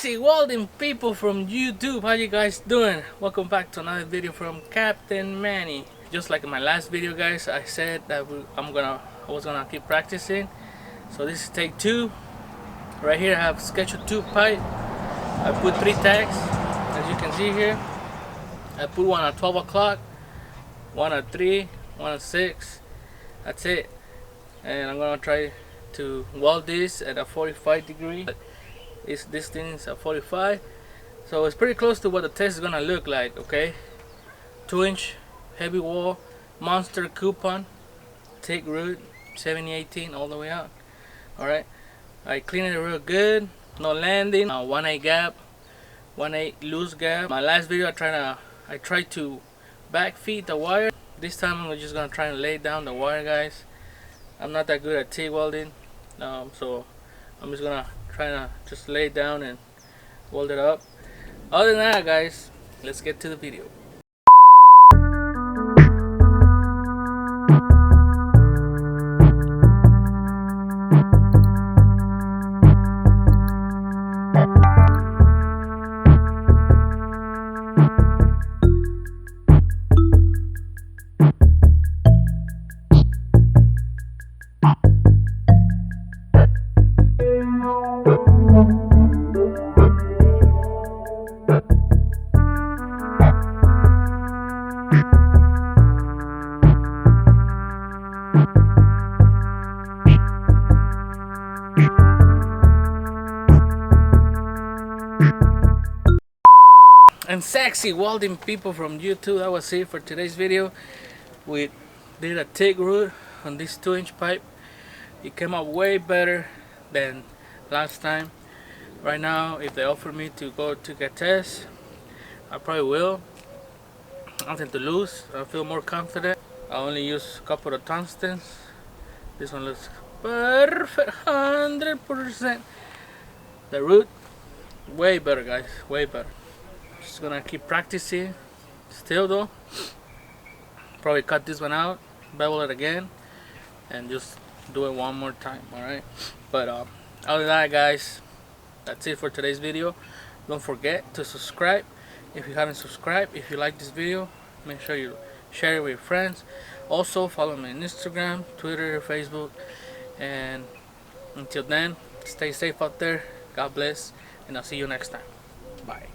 sexy welding people from YouTube, how you guys doing? Welcome back to another video from Captain Manny. Just like in my last video, guys, I said that I was gonna keep practicing. So this is take 2. Right here I have schedule 2 pipe. I put 3 tags, as you can see here. I put one at 12 o'clock, one at 3, one at 6. That's it. And I'm gonna try to weld this at a 45 degree. This thing is at 45, so it's pretty close to what the test is gonna look like. Okay, 2-inch heavy wall, monster coupon, Tig Root 7018 all the way out. Alright, I cleaned it real good, no landing, 1/8 gap, 1/8 loose gap. My last video I tried to back feed the wire. This time I'm just gonna try and lay down the wire, guys. I'm not that good at TIG welding, so I'm just gonna try to just lay it down and weld it up. Other than that, guys, let's get to the video. And sexy welding people from YouTube, that was it for today's video. We did a TIG root on this 2-inch pipe. It came out way better than last time. Right now, if they offer me to go to get test, I probably will. Nothing to lose. I feel more confident. I only use a couple of tungstens. This one looks perfect, 100%. The root, way better, guys, way better. Just gonna keep practicing still though. Probably cut this one out, bevel it again, and just do it one more time. Alright, but other than that, guys, that's it for today's video. Don't forget to subscribe if you haven't subscribed. If you like this video, make sure you share it with your friends. Also follow me on Instagram, Twitter, Facebook, and until then, stay safe out there. God bless, and I'll see you next time. Bye.